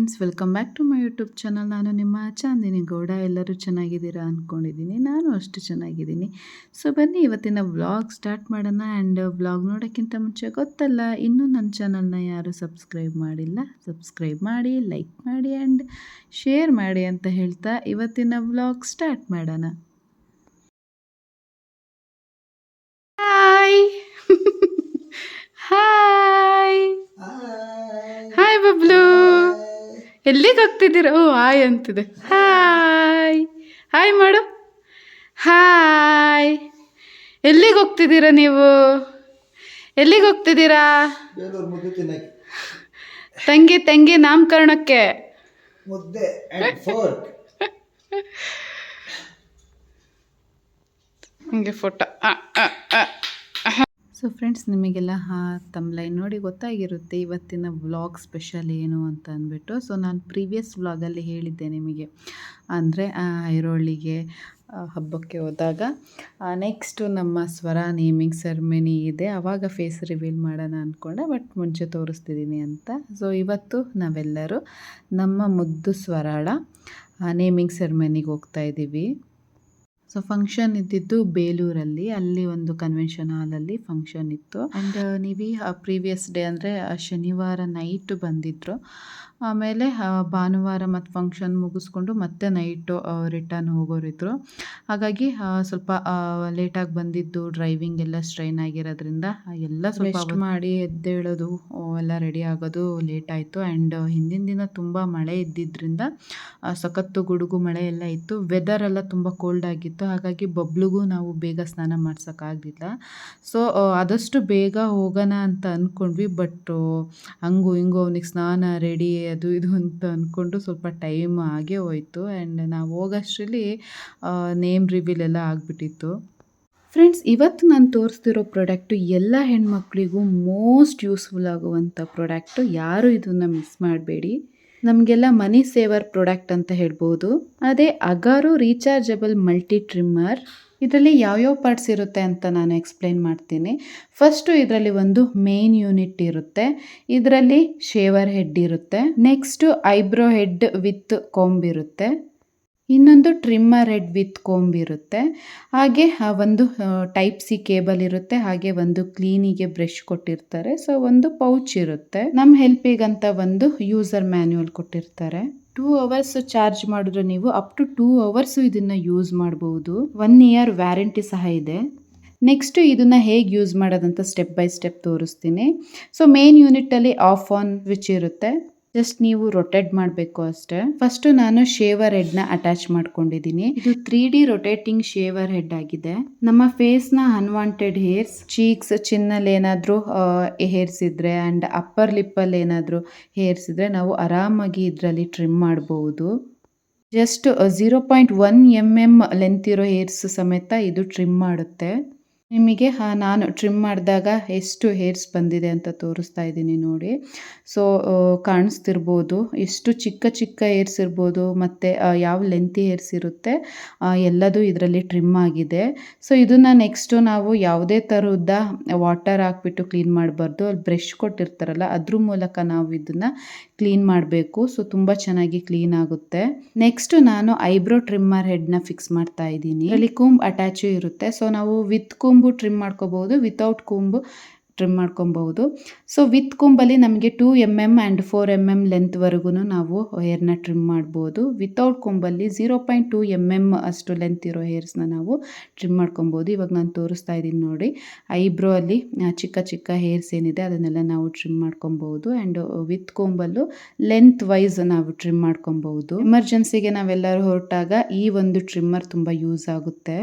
Friends, welcome back to my YouTube channel. ನಾನು ನಿಮ್ಮ ಚಾಂದಿನಿ ಗೌಡ. ಎಲ್ಲರೂ ಚೆನ್ನಾಗಿದ್ದೀರಾ ಅಂದ್ಕೊಂಡಿದ್ದೀನಿ. ನಾನು ಅಷ್ಟು ಚೆನ್ನಾಗಿದ್ದೀನಿ. ಸೊ ಬನ್ನಿ ಇವತ್ತಿನ ವ್ಲಾಗ್ ಸ್ಟಾರ್ಟ್ ಮಾಡೋಣ. ಆ್ಯಂಡ್ ವ್ಲಾಗ್ ನೋಡೋಕ್ಕಿಂತ ಮುಂಚೆ ಗೊತ್ತಲ್ಲ, ಇನ್ನೂ ನನ್ನ ಚಾನಲ್ನ ಯಾರು ಸಬ್ಸ್ಕ್ರೈಬ್ ಮಾಡಿಲ್ಲ, ಸಬ್ಸ್ಕ್ರೈಬ್ ಮಾಡಿ, ಲೈಕ್ ಮಾಡಿ ಆ್ಯಂಡ್ ಶೇರ್ ಮಾಡಿ ಅಂತ ಹೇಳ್ತಾ ಇವತ್ತಿನ ವ್ಲಾಗ್ ಸ್ಟಾರ್ಟ್ ಮಾಡೋಣ. ಹಾಯ್ ಹಾಯ್ ಹಾಯ್ ಬಬ್ಲು, ಎಲ್ಲಿಗೆ ಹೋಗ್ತಿದ್ದೀರ? ಓ ಹಾಯ್ ಅಂತಿದೆ. ಹಾಯ್ ಹಾಯ್ ಮಾಡು. ಹಾಯ್. ಎಲ್ಲಿಗೆ ಹೋಗ್ತಿದ್ದೀರಾ ನೀವು? ಎಲ್ಲಿಗೆ ಹೋಗ್ತಿದ್ದೀರಾ? ತಂಗಿ ನಾಮಕರಣಕ್ಕೆ. ಹಂಗೆ ಫೋಟೋ. ಸೊ ಫ್ರೆಂಡ್ಸ್, ನಿಮಗೆಲ್ಲ ತಮ್ಲೈನ್ ನೋಡಿ ಗೊತ್ತಾಗಿರುತ್ತೆ ಇವತ್ತಿನ ವ್ಲಾಗ್ ಸ್ಪೆಷಲ್ ಏನು ಅಂತ ಅಂದ್ಬಿಟ್ಟು. ಸೊ ನಾನು ಪ್ರೀವಿಯಸ್ ವ್ಲಾಗಲ್ಲಿ ಹೇಳಿದ್ದೆ ನಿಮಗೆ, ಅಂದರೆ ಐರೋಳಿಗೆ ಹಬ್ಬಕ್ಕೆ ಹೋದಾಗ ನೆಕ್ಸ್ಟು ನಮ್ಮ ಸ್ವರ ನೇಮಿಂಗ್ ಸೆರೆಮನಿ ಇದೆ, ಆವಾಗ ಫೇಸ್ ರಿವೀಲ್ ಮಾಡೋಣ ಅಂದ್ಕೊಂಡೆ, ಬಟ್ ಮುಂಚೆ ತೋರಿಸ್ತಿದ್ದೀನಿ ಅಂತ. ಸೊ ಇವತ್ತು ನಾವೆಲ್ಲರೂ ನಮ್ಮ ಮುದ್ದು ಸ್ವರಾಳ ನೇಮಿಂಗ್ ಸೆರೆಮನಿಗೆ ಹೋಗ್ತಾ ಇದ್ದೀವಿ. ಸೊ ಫಂಕ್ಷನ್ ಇದ್ದಿದ್ದು ಬೇಲೂರಲ್ಲಿ, ಅಲ್ಲಿ ಒಂದು ಕನ್ವೆನ್ಷನ್ ಹಾಲಲ್ಲಿ ಫಂಕ್ಷನ್ ಇತ್ತು. ಆ್ಯಂಡ್ ನೀವಿ ಪ್ರೀವಿಯಸ್ ಡೇ ಅಂದರೆ ಶನಿವಾರ ನೈಟ್ ಬಂದಿದ್ದರು. ಆಮೇಲೆ ಭಾನುವಾರ ಮತ್ತು ಫಂಕ್ಷನ್ ಮುಗಿಸ್ಕೊಂಡು ಮತ್ತೆ ನೈಟು ರಿಟರ್ನ್ ಹೋಗೋರಿದ್ರು. ಹಾಗಾಗಿ ಸ್ವಲ್ಪ ಲೇಟಾಗಿ ಬಂದಿದ್ದು, ಡ್ರೈವಿಂಗ್ ಎಲ್ಲ ಸ್ಟ್ರೈನ್ ಆಗಿರೋದ್ರಿಂದ ಎಲ್ಲ ಸ್ವಲ್ಪ ಮಾಡಿ ಎದ್ದೇಳೋದು ಎಲ್ಲ ರೆಡಿ ಆಗೋದು ಲೇಟ್ ಆಯಿತು. ಆ್ಯಂಡ್ ಹಿಂದಿನ ದಿನ ತುಂಬ ಮಳೆ ಇದ್ದಿದ್ದರಿಂದ ಸಖತ್ತು ಗುಡುಗು ಮಳೆ ಎಲ್ಲ ಇತ್ತು. ವೆದರ್ ಎಲ್ಲ ತುಂಬ ಕೋಲ್ಡ್ ಆಗಿತ್ತು. ಹಾಗಾಗಿ ಬಬ್ಲಿಗೂ ನಾವು ಬೇಗ ಸ್ನಾನ ಮಾಡ್ಸೋಕ್ಕಾಗಲಿಲ್ಲ. ಸೊ ಆದಷ್ಟು ಬೇಗ ಹೋಗೋಣ ಅಂತ ಅಂದ್ಕೊಂಡ್ವಿ. ಬಟ್ ಹಂಗು ಹಿಂಗು ಅವನಿಗೆ ಸ್ನಾನ ರೆಡಿ ಅದು ಇದು ಅಂತ ಅಂದ್ಕೊಂಡು ಸ್ವಲ್ಪ ಟೈಮ್ ಆಗೇ ಹೋಯಿತು. ಆ್ಯಂಡ್ ನಾವು ಹೋಗೋಷ್ಟರಲ್ಲಿ ನೇಮ್ ರಿವೀಲ್ ಎಲ್ಲ ಆಗಿಬಿಟ್ಟಿತ್ತು. ಫ್ರೆಂಡ್ಸ್, ಇವತ್ತು ನಾನು ತೋರಿಸ್ತಿರೋ ಪ್ರಾಡಕ್ಟು ಎಲ್ಲ ಹೆಣ್ಮಕ್ಳಿಗೂ ಮೋಸ್ಟ್ ಯೂಸ್ಫುಲ್ ಆಗುವಂಥ ಪ್ರಾಡಕ್ಟು. ಯಾರು ಇದನ್ನು ಮಿಸ್ ಮಾಡಬೇಡಿ. ನಮಗೆಲ್ಲ ಮನಿ ಸೇವರ್ ಪ್ರಾಡಕ್ಟ್ ಅಂತ ಹೇಳ್ಬೋದು. ಅದೇ ಅಗಾರು ರೀಚಾರ್ಜಬಲ್ ಮಲ್ಟಿ ಟ್ರಿಮ್ಮರ್. ಇದರಲ್ಲಿ ಯಾವ್ಯಾವ ಪಾರ್ಟ್ಸ್ ಇರುತ್ತೆ ಅಂತ ನಾನು ಎಕ್ಸ್ಪ್ಲೈನ್ ಮಾಡ್ತೀನಿ. ಫಸ್ಟು ಇದರಲ್ಲಿ ಒಂದು ಮೇನ್ ಯೂನಿಟ್ ಇರುತ್ತೆ. ಇದರಲ್ಲಿ ಶೇವರ್ ಹೆಡ್ ಇರುತ್ತೆ. Next eyebrow head with comb ಇರುತ್ತೆ. ಇನ್ನೊಂದು ಟ್ರಿಮ್ಮರ್ ಹೆಡ್ ವಿತ್ ಕೊಂಬ್ ಇರುತ್ತೆ. ಹಾಗೆ ಒಂದು ಟೈಪ್ ಸಿ ಕೇಬಲ್ ಇರುತ್ತೆ. ಹಾಗೆ ಒಂದು ಕ್ಲೀನಿಗೆ ಬ್ರಷ್ ಕೊಟ್ಟಿರ್ತಾರೆ. ಸೊ ಒಂದು ಪೌಚ್ ಇರುತ್ತೆ. ನಮ್ಮ ಹೆಲ್ಪಿಗಂತ ಒಂದು ಯೂಸರ್ ಮ್ಯಾನ್ಯುವಲ್ ಕೊಟ್ಟಿರ್ತಾರೆ. 2 hours ಚಾರ್ಜ್ ಮಾಡಿದ್ರೆ ನೀವು ಅಪ್ ಟು 2 hours ಇದನ್ನು ಯೂಸ್ ಮಾಡ್ಬೋದು. 1 year ವ್ಯಾರಂಟಿ ಸಹ ಇದೆ. ನೆಕ್ಸ್ಟು ಇದನ್ನು ಹೇಗೆ ಯೂಸ್ ಮಾಡೋದಂತ ಸ್ಟೆಪ್ ಬೈ ಸ್ಟೆಪ್ ತೋರಿಸ್ತೀನಿ. ಸೊ ಮೇನ್ ಯೂನಿಟಲ್ಲಿ ಆಫ್ ಆನ್ ಸ್ವಿಚ್ ಇರುತ್ತೆ. ಜಸ್ಟ್ ನೀವು ರೊಟೇಟ್ ಮಾಡಬೇಕು ಅಷ್ಟೇ. ಫಸ್ಟು ನಾನು ಶೇವರ್ ಹೆಡ್ನ ಅಟ್ಯಾಚ್ ಮಾಡ್ಕೊಂಡಿದ್ದೀನಿ. ಇದು 3D ರೊಟೇಟಿಂಗ್ ಶೇವರ್ ಹೆಡ್ ಆಗಿದೆ. ನಮ್ಮ ಫೇಸ್ನ ಅನ್ವಾಂಟೆಡ್ ಹೇರ್ಸ್, ಚೀಕ್ಸ್, ಚಿನ್ನಲ್ಲಿ ಏನಾದರೂ ಹೇರ್ಸ್ ಇದ್ರೆ ಆ್ಯಂಡ್ ಅಪ್ಪರ್ ಲಿಪ್ಪಲ್ಲಿ ಏನಾದರೂ ಹೇರ್ಸ್ ಇದ್ರೆ ನಾವು ಆರಾಮಾಗಿ ಇದರಲ್ಲಿ ಟ್ರಿಮ್ ಮಾಡಬಹುದು. ಜಸ್ಟ್ 0.1 mm ಲೆಂತ್ ಇರೋ ಹೇರ್ಸ್ ಸಮೇತ ಇದು ಟ್ರಿಮ್ ಮಾಡುತ್ತೆ. ನಿಮಗೆ ನಾನು ಟ್ರಿಮ್ ಮಾಡಿದಾಗ ಎಷ್ಟು ಹೇರ್ಸ್ ಬಂದಿದೆ ಅಂತ ತೋರಿಸ್ತಾ ಇದ್ದೀನಿ ನೋಡಿ. ಸೊ ಕಾಣಿಸ್ತಿರ್ಬೋದು ಎಷ್ಟು ಚಿಕ್ಕ ಚಿಕ್ಕ ಹೇರ್ಸ್ ಇರ್ಬೋದು, ಮತ್ತು ಯಾವ ಲೆಂತಿ ಹೇರ್ಸ್ ಇರುತ್ತೆ ಎಲ್ಲದೂ ಇದರಲ್ಲಿ ಟ್ರಿಮ್ ಆಗಿದೆ. ಸೊ ಇದನ್ನು ನೆಕ್ಸ್ಟು ನಾವು ಯಾವುದೇ ಥರದ ವಾಟರ್ ಹಾಕ್ಬಿಟ್ಟು ಕ್ಲೀನ್ ಮಾಡಬಾರ್ದು. ಅಲ್ಲಿ ಬ್ರಷ್ ಕೊಟ್ಟಿರ್ತಾರಲ್ಲ, ಅದ್ರ ಮೂಲಕ ನಾವು ಇದನ್ನು ಕ್ಲೀನ್ ಮಾಡಬೇಕು. ಸೊ ತುಂಬ ಚೆನ್ನಾಗಿ ಕ್ಲೀನ್ ಆಗುತ್ತೆ. ನೆಕ್ಸ್ಟ್ ನಾನು ಐಬ್ರೋ ಟ್ರಿಮ್ಮರ್ ಹೆಡ್ನ ಫಿಕ್ಸ್ ಮಾಡ್ತಾ ಇದ್ದೀನಿ. ಇದರಲ್ಲಿ ಕೂಂಬ್ ಅಟ್ಯಾಚು ಇರುತ್ತೆ. ಸೊ ನಾವು ವಿತ್ ಕೂಂಬು ಟ್ರಿಮ್ ಮಾಡ್ಕೋಬಹುದು, ವಿತೌಟ್ ಕೂಂಬು ಟ್ರಿಮ್ ಮಾಡ್ಕೊಬಹುದು. ಸೊ ವಿತ್ ಕೂಂಬಲ್ಲಿ ನಮಗೆ 2 mm ಆ್ಯಂಡ್ 4 mm ಲೆಂತ್ವರೆಗೂ ನಾವು ಹೇರ್ನ ಟ್ರಿಮ್ ಮಾಡ್ಬೋದು. ವಿತೌಟ್ ಕೂಂಬಲ್ಲಿ 0.2 mm ಅಷ್ಟು ಲೆಂತ್ ಇರೋ ಹೇರ್ಸ್ನ ನಾವು ಟ್ರಿಮ್ ಮಾಡ್ಕೊಬೋದು. ಇವಾಗ ನಾನು ತೋರಿಸ್ತಾ ಇದ್ದೀನಿ ನೋಡಿ. ಐಬ್ರೋ ಅಲ್ಲಿ ಚಿಕ್ಕ ಚಿಕ್ಕ ಹೇರ್ಸ್ ಏನಿದೆ ಅದನ್ನೆಲ್ಲ ನಾವು ಟ್ರಿಮ್ ಮಾಡ್ಕೊಬಹುದು. ಆ್ಯಂಡ್ ವಿತ್ ಕೂಂಬಲ್ಲೂ ಲೆಂತ್ ವೈಸ್ ನಾವು ಟ್ರಿಮ್ ಮಾಡ್ಕೊಬಹುದು. ಎಮರ್ಜೆನ್ಸಿಗೆ ನಾವೆಲ್ಲರೂ ಹೊರಟಾಗ ಈ ಒಂದು ಟ್ರಿಮ್ಮರ್ ತುಂಬ ಯೂಸ್ ಆಗುತ್ತೆ.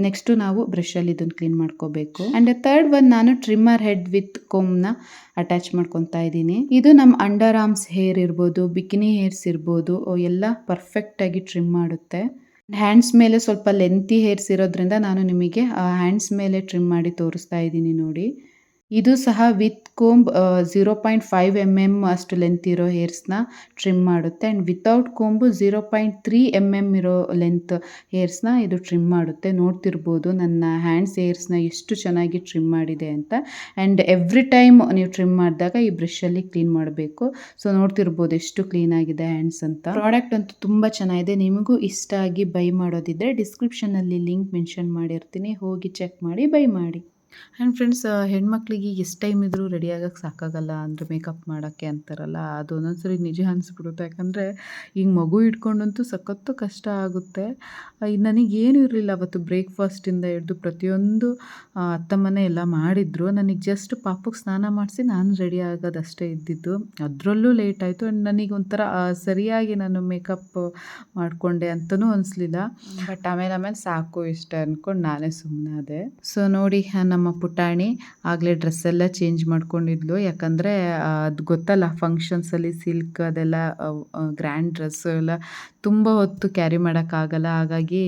ನೆಕ್ಸ್ಟು ನಾವು ಬ್ರಷಲ್ಲಿ ಇದನ್ನು ಕ್ಲೀನ್ ಮಾಡ್ಕೋಬೇಕು. ಆ್ಯಂಡ್ ಥರ್ಡ್ ಒನ್ ನಾನು ಟ್ರಿಮ್ಮರ್ ಹೆಡ್ ವಿತ್ ಕೋಮ್ನ ಅಟ್ಯಾಚ್ ಮಾಡ್ಕೊತಾ ಇದ್ದೀನಿ. ಇದು ನಮ್ಮ ಅಂಡರ್ ಆರ್ಮ್ಸ್ ಹೇರ್ ಇರ್ಬೋದು, ಬಿಕಿನಿ ಹೇರ್ಸ್ ಇರ್ಬೋದು, ಎಲ್ಲ ಪರ್ಫೆಕ್ಟಾಗಿ ಟ್ರಿಮ್ ಮಾಡುತ್ತೆ. ಹ್ಯಾಂಡ್ಸ್ ಮೇಲೆ ಸ್ವಲ್ಪ ಲೆಂತಿ ಹೇರ್ಸ್ ಇರೋದ್ರಿಂದ ನಾನು ನಿಮಗೆ ಹ್ಯಾಂಡ್ಸ್ ಮೇಲೆ ಟ್ರಿಮ್ ಮಾಡಿ ತೋರಿಸ್ತಾ ಇದ್ದೀನಿ ನೋಡಿ. ಇದು ಸಹ ವಿತ್ ಕೋಂಬ್ 0.5 ಅಷ್ಟು ಲೆಂತ್ ಇರೋ ಹೇರ್ಸ್‌ನ ಟ್ರಿಮ್ ಮಾಡುತ್ತೆ ಆ್ಯಂಡ್ ವಿತೌಟ್ ಕೋಂಬು 0.3 ಇರೋ ಲೆಂತ್ ಹೇರ್ಸ್‌ನ ಇದು ಟ್ರಿಮ್ ಮಾಡುತ್ತೆ. ನೋಡ್ತಿರ್ಬೋದು ನನ್ನ ಹ್ಯಾಂಡ್ಸ್ ಹೇರ್ಸ್‌ನ ಎಷ್ಟು ಚೆನ್ನಾಗಿ ಟ್ರಿಮ್ ಮಾಡಿದೆ ಅಂತ. ಆ್ಯಂಡ್ ಎವ್ರಿ ಟೈಮ್ ನೀವು ಟ್ರಿಮ್ ಮಾಡಿದಾಗ ಈ ಬ್ರಷಲ್ಲಿ ಕ್ಲೀನ್ ಮಾಡಬೇಕು. ಸೊ ನೋಡ್ತಿರ್ಬೋದು ಎಷ್ಟು ಕ್ಲೀನ್ ಆಗಿದೆ ಹ್ಯಾಂಡ್ಸ್ ಅಂತ. ಪ್ರಾಡಕ್ಟ್ ಅಂತೂ ತುಂಬ ಚೆನ್ನಾಗಿದೆ. ನಿಮಗೂ ಇಷ್ಟ ಆಗಿ ಬೈ ಮಾಡೋದಿದ್ರೆ ಡಿಸ್ಕ್ರಿಪ್ಷನಲ್ಲಿ ಲಿಂಕ್ ಮೆನ್ಷನ್ ಮಾಡಿರ್ತೀನಿ, ಹೋಗಿ ಚೆಕ್ ಮಾಡಿ ಬೈ ಮಾಡಿ. ಆ್ಯಂಡ್ ಫ್ರೆಂಡ್ಸ್, ಹೆಣ್ಮಕ್ಳಿಗೆ ಎಷ್ಟು ಟೈಮ್ ಇದ್ರೂ ರೆಡಿ ಆಗಕ್ಕೆ ಸಾಕಾಗಲ್ಲ ಅಂದರೆ ಮೇಕಪ್ ಮಾಡೋಕ್ಕೆ ಅಂತಾರಲ್ಲ, ಅದು ಒಂದೊಂದ್ಸರಿ ನಿಜ ಅನಿಸ್ಬಿಡುತ್ತೆ. ಯಾಕಂದರೆ ಈಗ ಮಗು ಇಟ್ಕೊಂಡಂತೂ ಸಖತ್ತು ಕಷ್ಟ ಆಗುತ್ತೆ. ನನಗೇನು ಇರಲಿಲ್ಲ ಅವತ್ತು, ಬ್ರೇಕ್ಫಾಸ್ಟಿಂದ ಹಿಡ್ದು ಪ್ರತಿಯೊಂದು ಅತ್ತಮ್ಮನೇ ಎಲ್ಲ ಮಾಡಿದ್ರು. ನನಗೆ ಜಸ್ಟ್ ಪಾಪುಗೆ ಸ್ನಾನ ಮಾಡಿಸಿ ನಾನು ರೆಡಿ ಆಗೋದಷ್ಟೇ ಇದ್ದಿದ್ದು. ಅದರಲ್ಲೂ ಲೇಟ್ ಆಯಿತು. ಆ್ಯಂಡ್ ನನಗೆ ಒಂಥರ ಸರಿಯಾಗಿ ನಾನು ಮೇಕಪ್ ಮಾಡಿಕೊಂಡೆ ಅಂತಲೂ ಅನಿಸ್ಲಿಲ್ಲ. ಬಟ್ ಆಮೇಲೆ ಸಾಕು ಇಷ್ಟ ಅಂದ್ಕೊಂಡು ನಾನೇ ಸುಮ್ಮನಾದೆ. ಸೊ ನೋಡಿ, ನಮ್ಮ ಪುಟಾಣಿ ಆಗಲೇ ಡ್ರೆಸ್ಸೆಲ್ಲ ಚೇಂಜ್ ಮಾಡ್ಕೊಂಡಿದ್ಲು. ಯಾಕಂದರೆ ಅದು ಗೊತ್ತಲ್ಲ, ಫಂಕ್ಷನ್ಸಲ್ಲಿ ಸಿಲ್ಕ್ ಅದೆಲ್ಲ ಗ್ರ್ಯಾಂಡ್ ಡ್ರೆಸ್ಸು ಎಲ್ಲ ತುಂಬ ಹೊತ್ತು ಕ್ಯಾರಿ ಮಾಡೋಕ್ಕಾಗಲ್ಲ. ಹಾಗಾಗಿ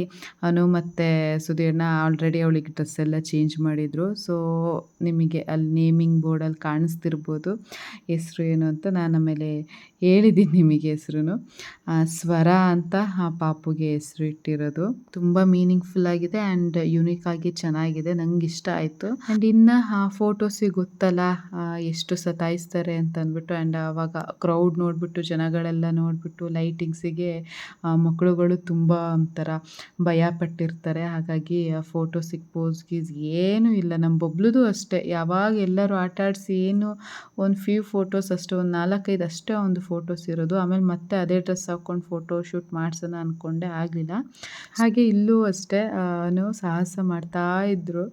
ಅನು ಮತ್ತು ಸುಧೀರ್ಣ ಆಲ್ರೆಡಿ ಅವಳಿಗೆ ಡ್ರೆಸ್ಸೆಲ್ಲ ಚೇಂಜ್ ಮಾಡಿದರು. ಸೊ ನಿಮಗೆ ಅಲ್ಲಿ ನೇಮಿಂಗ್ ಬೋರ್ಡಲ್ಲಿ ಕಾಣಿಸ್ತಿರ್ಬೋದು ಹೆಸರು ಏನು ಅಂತ. ನಾನು ಆಮೇಲೆ ಹೇಳಿದ್ದೀನಿ ನಿಮಗೆ ಹೆಸ್ರು. ಸ್ವರ ಅಂತ ಪಾಪುಗೆ ಹೆಸರು ಇಟ್ಟಿರೋದು. ತುಂಬ ಮೀನಿಂಗ್ಫುಲ್ ಆಗಿದೆ ಆ್ಯಂಡ್ ಯುನೀಕ್ ಆಗಿ ಚೆನ್ನಾಗಿದೆ. ನಂಗೆ ಇಷ್ಟ ಆಯಿತು. ಆ್ಯಂಡ್ ಇನ್ನು ಫೋಟೋಸಿಗೆ ಗೊತ್ತಲ್ಲ ಎಷ್ಟು ಸತಾಯಿಸ್ತಾರೆ ಅಂತ ಅಂದ್ಬಿಟ್ಟು. ಆ್ಯಂಡ್ ಆವಾಗ ಕ್ರೌಡ್ ನೋಡಿಬಿಟ್ಟು, ಜನಗಳೆಲ್ಲ ನೋಡಿಬಿಟ್ಟು ಲೈಟಿಂಗ್ಸಿಗೆ ಮಕ್ಕಳುಗಳು ತುಂಬ ಒಂಥರ ಭಯ ಪಟ್ಟಿರ್ತಾರೆ. ಹಾಗಾಗಿ ಫೋಟೋಸಿಗೆ ಪೋಸ್ ಗೀಸ್ ಏನೂ ಇಲ್ಲ. ನಮ್ಮ ಬಬ್ಲುದು ಅಷ್ಟೇ, ಯಾವಾಗ ಎಲ್ಲರೂ ಆಟ ಆಡಿಸಿ ಏನು ಒಂದು ಫ್ಯೂ ಫೋಟೋಸ್ ಅಷ್ಟೇ, ಒಂದು 4-5 ಅಷ್ಟೇ ಒಂದು ಫೋಟೋಸ್ ಇರೋದು. ಆಮೇಲೆ ಮತ್ತೆ ಅದೇ ಡ್ರೆಸ್ ಹಾಕ್ಕೊಂಡು ಫೋಟೋ ಶೂಟ್ ಮಾಡ್ಸೋಣ ಅಂದ್ಕೊಂಡೆ, ಆಗಲಿಲ್ಲ. ಹಾಗೆ ಇಲ್ಲೂ ಅಷ್ಟೇ ಸಾಹಸ ಮಾಡ್ತಾ ಇದ್ದರು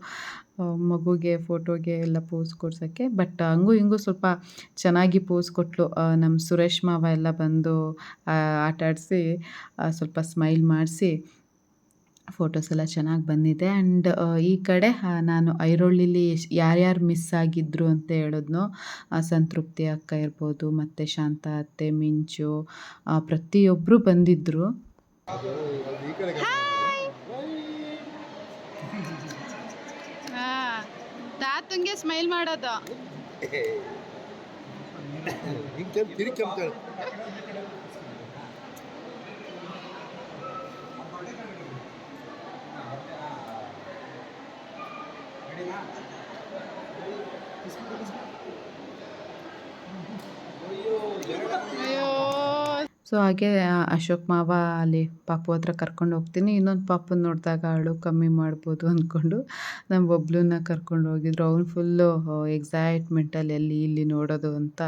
ಮಗುಗೆ ಫೋಟೋಗೆ ಎಲ್ಲ ಪೋಸ್ ಕೊಡ್ಸೋಕ್ಕೆ. ಬಟ್ ಹಂಗೂ ಹಿಂಗೂ ಸ್ವಲ್ಪ ಚೆನ್ನಾಗಿ ಪೋಸ್ ಕೊಟ್ಟಳು. ನಮ್ಮ ಸುರೇಶ್ ಮಾವ ಎಲ್ಲ ಬಂದು ಆಟ ಆಡಿಸಿ ಸ್ವಲ್ಪ ಸ್ಮೈಲ್ ಮಾಡಿಸಿ ಫೋಟೋಸ್ ಎಲ್ಲ ಚೆನ್ನಾಗಿ ಬಂದಿದೆ. ಆ್ಯಂಡ್ ಈ ಕಡೆ ನಾನು ಐರೋಳಿಲಿ ಯಾರ್ಯಾರು ಮಿಸ್ ಆಗಿದ್ರು ಅಂತ ಹೇಳಿದ್ನೋ, ಸಂತೃಪ್ತಿ ಅಕ್ಕ ಇರ್ಬೋದು, ಮತ್ತು ಶಾಂತ ಅತ್ತೆ, ಮಿಂಚು, ಪ್ರತಿಯೊಬ್ಬರು ಬಂದಿದ್ದರು. ತಾತಂಗೆ ಸ್ಮೈಲ್ ಮಾಡೋದು. ಸೊ ಹಾಗೆ ಅಶೋಕ್ ಮಾವ ಅಲ್ಲಿ ಪಾಪು ಹತ್ರ ಕರ್ಕೊಂಡು ಹೋಗ್ತೀನಿ. ಇನ್ನೊಂದು ಪಾಪುನ ನೋಡಿದಾಗ ಅಳು ಕಮ್ಮಿ ಮಾಡ್ಬೋದು ಅಂದ್ಕೊಂಡು ನಮ್ಮ ಬಬ್ಲುನ ಕರ್ಕೊಂಡು ಹೋಗಿದ್ರು. ಅವನು ಫುಲ್ಲು ಎಕ್ಸೈಟ್ಮೆಂಟಲ್ಲಿ ಎಲ್ಲಿ ಇಲ್ಲಿ ನೋಡೋದು ಅಂತ.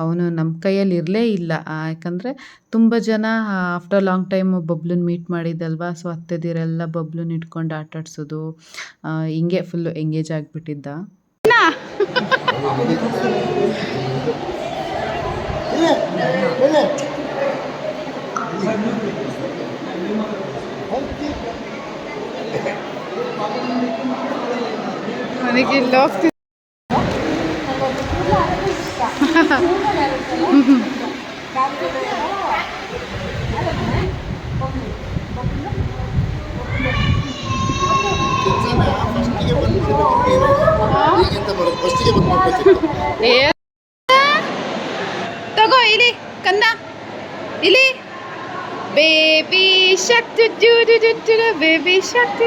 ಅವನು ನಮ್ಮ ಕೈಯಲ್ಲಿ ಇರಲೇ ಇಲ್ಲ. ಯಾಕಂದರೆ ತುಂಬ ಜನ ಆಫ್ಟರ್ ಲಾಂಗ್ ಟೈಮ್ ಬಬ್ಲುನ ಮೀಟ್ ಮಾಡಿದ್ದಲ್ವ. ಸೊ ಅತ್ತೆದಿರೆಲ್ಲ ಬಬ್ಲುನ ಇಟ್ಕೊಂಡು ಆಟಾಡ್ಸೋದು, ಹಿಂಗೆ ಫುಲ್ಲು ಎಂಗೇಜ್ ಆಗಿಬಿಟ್ಟಿದ್ದ. ನನಗೆ ಇಲ್ಲಿ ಹೋಗ್ತೀನಿ. ತಗೋ ಇಲ್ಲಿ ಕಂದ, ಇಲ್ಲಿ ಬೇಬಿ ಶಾಕ್ ಬೇಬಿ ಶಾಕ್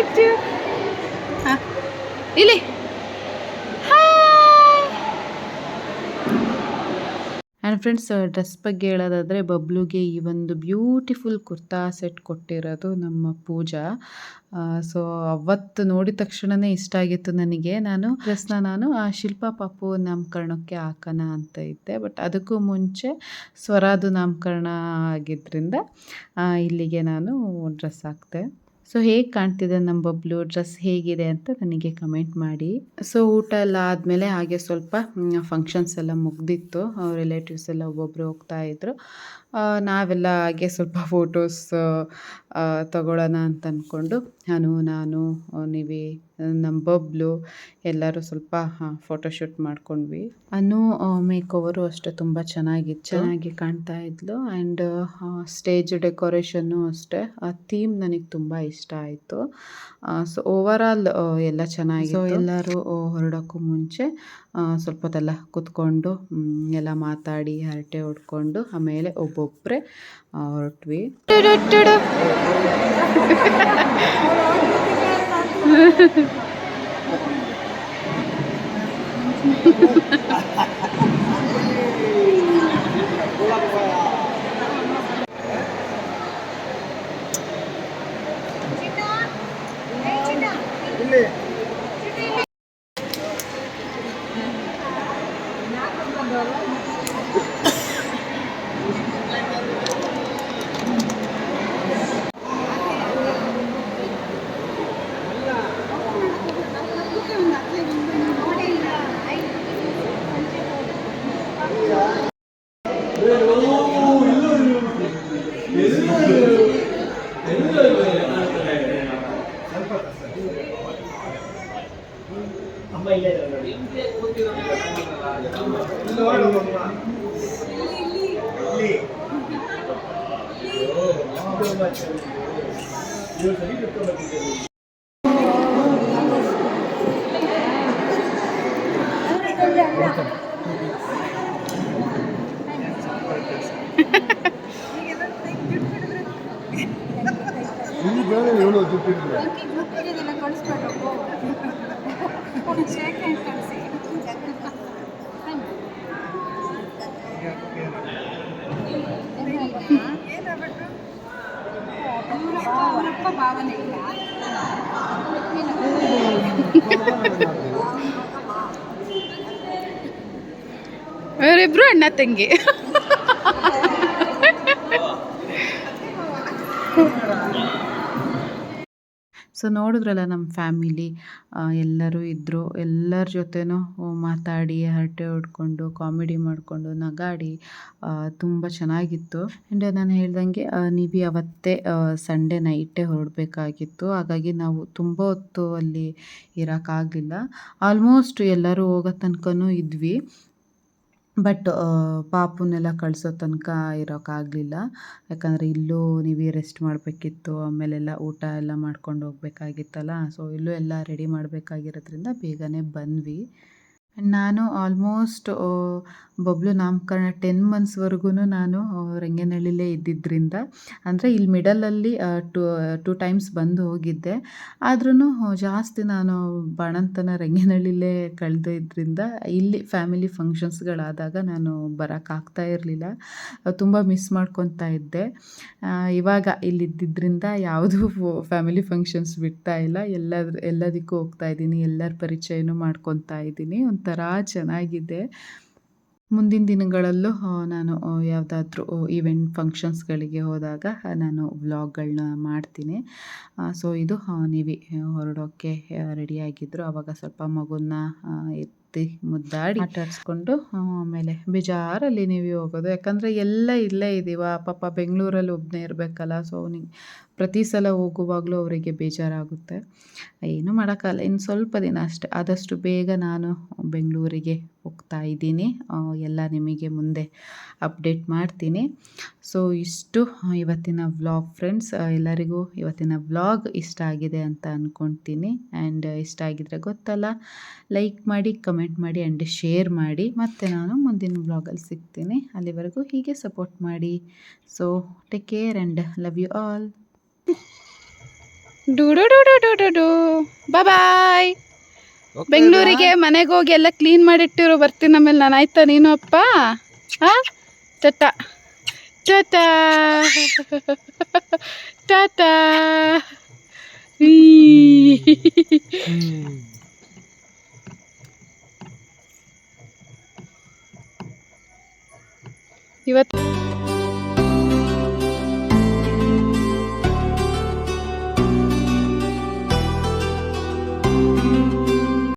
ಇಲ್ಲಿ. ಆ್ಯಂಡ್ ಫ್ರೆಂಡ್ಸ್, ಡ್ರೆಸ್ ಬಗ್ಗೆ ಹೇಳೋದಾದರೆ ಬಬ್ಲುಗೆ ಈ ಒಂದು ಬ್ಯೂಟಿಫುಲ್ ಕುರ್ತಾ ಸೆಟ್ ಕೊಟ್ಟಿರೋದು ನಮ್ಮ ಪೂಜಾ. ಸೊ ಅವತ್ತು ನೋಡಿದ ತಕ್ಷಣವೇ ಇಷ್ಟ ಆಗಿತ್ತು ನನಗೆ. ನಾನು ಶಿಲ್ಪಾ ಪಾಪು ನಾಮಕರಣಕ್ಕೆ ಹಾಕೋಣ ಅಂತ ಇದ್ದೆ. ಬಟ್ ಅದಕ್ಕೂ ಮುಂಚೆ ಸ್ವರಾದು ನಾಮಕರಣ ಆಗಿದ್ದರಿಂದ ಇಲ್ಲಿಗೆ ನಾನು ಡ್ರೆಸ್ ಹಾಕ್ತೆ. ಸೊ ಹೇಗೆ ಕಾಣ್ತಿದೆ ನಮ್ಮ ಬಬ್ಲು, ಡ್ರೆಸ್ ಹೇಗಿದೆ ಅಂತ ನನಗೆ ಕಮೆಂಟ್ ಮಾಡಿ. ಸೊ ಊಟ ಎಲ್ಲ ಆದಮೇಲೆ ಹಾಗೆ ಸ್ವಲ್ಪ ಫಂಕ್ಷನ್ಸ್ ಎಲ್ಲ ಮುಗ್ದಿತ್ತು. ರಿಲೇಟಿವ್ಸ್ ಎಲ್ಲ ಒಬ್ಬೊಬ್ಬರು ಹೋಗ್ತಾಯಿದ್ರು. ನಾವೆಲ್ಲ ಹಾಗೆ ಸ್ವಲ್ಪ ಫೋಟೋಸ್ ತಗೊಳ್ಳೋಣ ಅಂತ ಅಂದ್ಕೊಂಡು ನಾನು ನಿವಿ ನಮ್ಮ ಬಬ್ಲು ಎಲ್ಲರೂ ಸ್ವಲ್ಪ ಫೋಟೋಶೂಟ್ ಮಾಡ್ಕೊಂಡ್ವಿ. ಅನು ಮೇಕ್ ಓವರು ಅಷ್ಟೇ ತುಂಬ ಚೆನ್ನಾಗಿ ಕಾಣ್ತಾ ಇದ್ಲು. ಆ್ಯಂಡ್ ಸ್ಟೇಜ್ ಡೆಕೋರೇಷನ್ನು ಅಷ್ಟೇ, ಆ ಥೀಮ್ ನನಗೆ ತುಂಬ ಇಷ್ಟ ಆಯಿತು. ಸೊ ಓವರಾಲ್ ಎಲ್ಲ ಚೆನ್ನಾಗಿತ್ತು. ಸೊ ಎಲ್ಲರೂ ಹೊರಡೋಕ್ಕೂ ಮುಂಚೆ ಸ್ವಲ್ಪ ಹೊತ್ತೆಲ್ಲ ಕೂತ್ಕೊಂಡು ಎಲ್ಲ ಮಾತಾಡಿ ಹರಟೆ ಹೊಡ್ಕೊಂಡು ಆಮೇಲೆ ಒಬ್ಬೊಬ್ಬರೇ ಹೊರಟ್ವಿ. ಇವರಿಬ್ರು ಅಣ್ಣ ತಂಗಿ. ಸೊ ನೋಡಿದ್ರಲ್ಲ ನಮ್ಮ ಫ್ಯಾಮಿಲಿ ಎಲ್ಲರೂ ಇದ್ದರು. ಎಲ್ಲರ ಜೊತೆನೂ ಮಾತಾಡಿ ಹರಟೆ ಹೊಡ್ಕೊಂಡು ಕಾಮಿಡಿ ಮಾಡಿಕೊಂಡು ನಗಾಡಿ ತುಂಬ ಚೆನ್ನಾಗಿತ್ತು. ಆ್ಯಂಡ್ ನಾನು ಹೇಳ್ದಂಗೆ ನೀವು ಅವತ್ತೇ ಸಂಡೇ ನೈಟೇ ಹೊರಡಬೇಕಾಗಿತ್ತು. ಹಾಗಾಗಿ ನಾವು ತುಂಬ ಹೊತ್ತು ಅಲ್ಲಿ ಇರೋಕ್ಕಾಗಲಿಲ್ಲ. ಆಲ್ಮೋಸ್ಟ್ ಎಲ್ಲರೂ ಹೋಗೋ ತನಕನೂ ಇದ್ವಿ. ಬಟ್ ಪಾಪುನೆಲ್ಲ ಕಳಿಸೋ ತನಕ ಇರೋಕ್ಕಾಗಲಿಲ್ಲ. ಯಾಕಂದರೆ ಇಲ್ಲೂ ನೀವೇ ರೆಸ್ಟ್ ಮಾಡಬೇಕಿತ್ತು, ಆಮೇಲೆಲ್ಲ ಊಟ ಎಲ್ಲ ಮಾಡ್ಕೊಂಡು ಹೋಗ್ಬೇಕಾಗಿತ್ತಲ್ಲ. ಸೊ ಇಲ್ಲೂ ಎಲ್ಲ ರೆಡಿ ಮಾಡಬೇಕಾಗಿರೋದ್ರಿಂದ ಬೇಗನೆ ಬಂದ್ವಿ. ನಾನು ಆಲ್ಮೋಸ್ಟ್ ಬಬ್ಲು ನಾಮಕರಣ 10 ಮಂತ್ಸ್ವರೆಗೂ ನಾನು ರಂಗನಹಳ್ಳಿಲೇ ಇದ್ದಿದ್ದರಿಂದ, ಅಂದರೆ ಇಲ್ಲಿ ಮಿಡಲಲ್ಲಿ 2 ಟೈಮ್ಸ್ ಬಂದು ಹೋಗಿದ್ದೆ. ಆದ್ರೂ ಜಾಸ್ತಿ ನಾನು ಬಾಣಂತನ ರಂಗನಹಳ್ಳಿಲೇ ಕಳೆದಿದ್ದರಿಂದ ಇಲ್ಲಿ ಫ್ಯಾಮಿಲಿ ಫಂಕ್ಷನ್ಸ್ಗಳಾದಾಗ ನಾನು ಬರೋಕ್ಕಾಗ್ತಾ ಇರಲಿಲ್ಲ. ತುಂಬ ಮಿಸ್ ಮಾಡ್ಕೊತಾ ಇದ್ದೆ. ಇವಾಗ ಇಲ್ಲಿದ್ದಿದ್ದರಿಂದ ಯಾವುದೂ ಫ್ಯಾಮಿಲಿ ಫಂಕ್ಷನ್ಸ್ ಬಿಡ್ತಾ ಇಲ್ಲ. ಎಲ್ಲದಕ್ಕೂ ಹೋಗ್ತಾ ಇದ್ದೀನಿ, ಎಲ್ಲರ ಪರಿಚಯನೂ ಮಾಡ್ಕೊತಾ ಇದ್ದೀನಿ. ಒಂಥರ ಚೆನ್ನಾಗಿದೆ. ಮುಂದಿನ ದಿನಗಳಲ್ಲೂ ನಾನು ಯಾವುದಾದ್ರೂ ಈವೆಂಟ್ ಫಂಕ್ಷನ್ಸ್ಗಳಿಗೆ ಹೋದಾಗ ನಾನು ವ್ಲಾಗ್ಗಳನ್ನ ಮಾಡ್ತೀನಿ. ಸೊ ಇದು ನೀವಿ ಹೊರಡೋಕ್ಕೆ ರೆಡಿಯಾಗಿದ್ದರು. ಆವಾಗ ಸ್ವಲ್ಪ ಮಗುನ ಎತ್ತಿ ಮುದ್ದಾಡಿ ಆಟಾಡಿಸ್ಕೊಂಡು ಆಮೇಲೆ ಬೇಜಾರಲ್ಲಿ ನೀವಿ ಹೋಗೋದು. ಯಾಕಂದರೆ ಎಲ್ಲ ಇಲ್ಲೇ ಇದ್ದೀವ, ಪಾಪ ಬೆಂಗಳೂರಲ್ಲಿ ಒಬ್ಬನೇ ಇರಬೇಕಲ್ಲ. ಸೊ ಪ್ರತಿ ಸಲ ಹೋಗುವಾಗಲೂ ಅವರಿಗೆ ಬೇಜಾರಾಗುತ್ತೆ. ಏನೂ ಮಾಡೋಕ್ಕಲ್ಲ, ಇನ್ನು ಸ್ವಲ್ಪ ದಿನ ಅಷ್ಟೆ. ಆದಷ್ಟು ಬೇಗ ನಾನು ಬೆಂಗಳೂರಿಗೆ ಹೋಗ್ತಾ ಇದ್ದೀನಿ. ಎಲ್ಲ ನಿಮಗೆ ಮುಂದೆ ಅಪ್ಡೇಟ್ ಮಾಡ್ತೀನಿ. ಸೊ ಇಷ್ಟು ಇವತ್ತಿನ ವ್ಲಾಗ್ ಫ್ರೆಂಡ್ಸ್. ಎಲ್ಲರಿಗೂ ಇವತ್ತಿನ ವ್ಲಾಗ್ ಇಷ್ಟ ಆಗಿದೆ ಅಂತ ಅಂದ್ಕೊಳ್ತೀನಿ. ಆ್ಯಂಡ್ ಇಷ್ಟ ಆಗಿದ್ರೆ ಗೊತ್ತಲ್ಲ, ಲೈಕ್ ಮಾಡಿ, ಕಮೆಂಟ್ ಮಾಡಿ ಆ್ಯಂಡ್ ಶೇರ್ ಮಾಡಿ. ಮತ್ತು ನಾನು ಮುಂದಿನ ವ್ಲಾಗಲ್ಲಿ ಸಿಗ್ತೀನಿ. ಅಲ್ಲಿವರೆಗೂ ಹೀಗೆ ಸಪೋರ್ಟ್ ಮಾಡಿ. So take care and love you all. Bye. ಬೆಂಗಳೂರಿಗೆ ಮನೆಗೆ ಹೋಗಿ ಎಲ್ಲ ಕ್ಲೀನ್ ಮಾಡಿಟ್ಟಿರು, ಬರ್ತೀನಿ ಆಮೇಲೆ ನಾನು. ಆಯ್ತಾ ನೀನು ಅಪ್ಪ? ಟಾಟಾ ಟಾಟಾ ಟಾಟಾ. ಇವತ್ತು